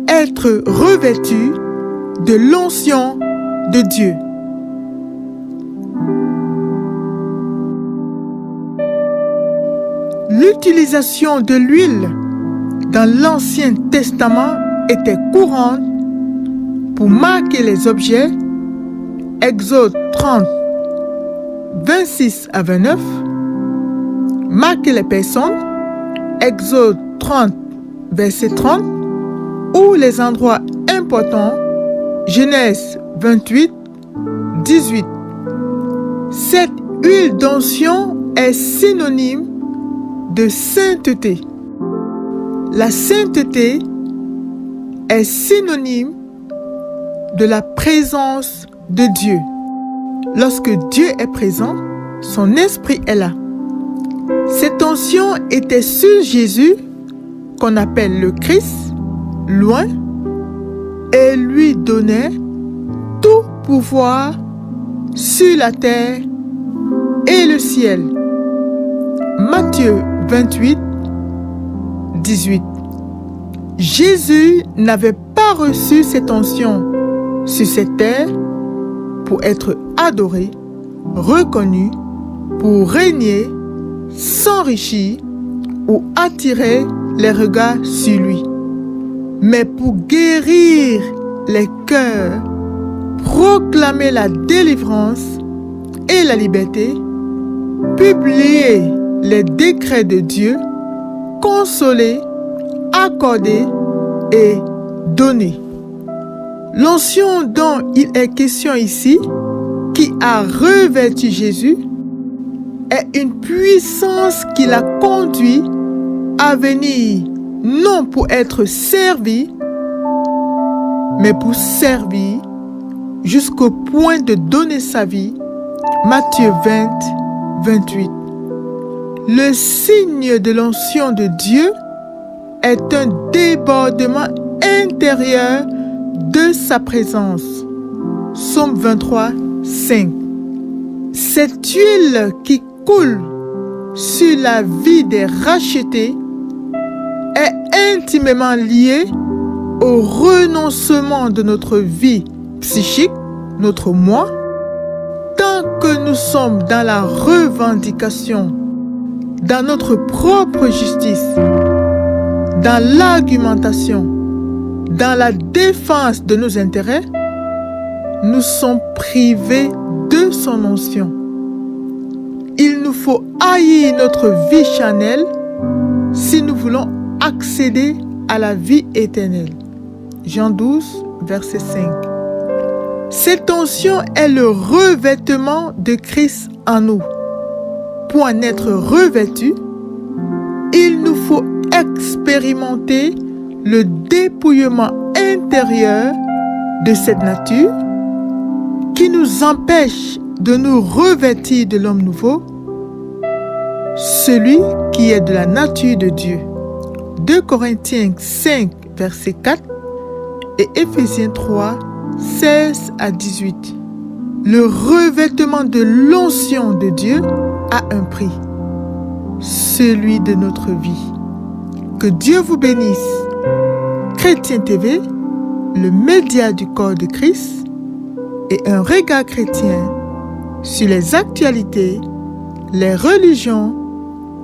être revêtu de l'onction de Dieu? L'utilisation de l'huile dans l'Ancien Testament était courante pour marquer les objets. Exode 30, 26 à 29. Marquer les personnes. Exode 30, verset 30. Ou les endroits importants. Genèse 28, 18. Cette huile d'onction est synonyme de sainteté. La sainteté est synonyme de la présence de Dieu. Lorsque Dieu est présent, son esprit est là. Cette onction était sur Jésus, qu'on appelle le Christ, loin, et lui donnait tout pouvoir sur la terre et le ciel. Matthieu 28, 18. Jésus n'avait pas reçu cette onction sur cette terre pour être adoré, reconnu, pour régner, s'enrichir ou attirer les regards sur lui, mais pour guérir les cœurs, proclamer la délivrance et la liberté, publier les décrets de Dieu, consoler, accorder et donner. L'onction dont il est question ici, qui a revêtu Jésus, est une puissance qui l'a conduit à venir non pour être servi, mais pour servir jusqu'au point de donner sa vie. Matthieu 20, 28. Le signe de l'onction de Dieu est un débordement intérieur de sa présence. Psaume 23, 5. Cette huile qui coule sur la vie des rachetés est intimement liée au renoncement de notre vie psychique, notre moi. Tant que nous sommes dans la revendication, dans notre propre justice, dans l'argumentation, dans la défense de nos intérêts, nous sommes privés de son onction. Il nous faut haïr notre vie charnelle si nous voulons accéder à la vie éternelle. Jean 12, verset 5. Cette onction est le revêtement de Christ en nous. Pour en être revêtu, il nous faut expérimenter le dépouillement intérieur de cette nature qui nous empêche de nous revêtir de l'homme nouveau, celui qui est de la nature de Dieu. 2 Corinthiens 5, verset 4 et Éphésiens 3, 16 à 18. Le revêtement de l'onction de Dieu a un prix, celui de notre vie. Que Dieu vous bénisse. Chrétien TV, le média du corps de Christ, et un regard chrétien sur les actualités, les religions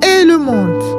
et le monde.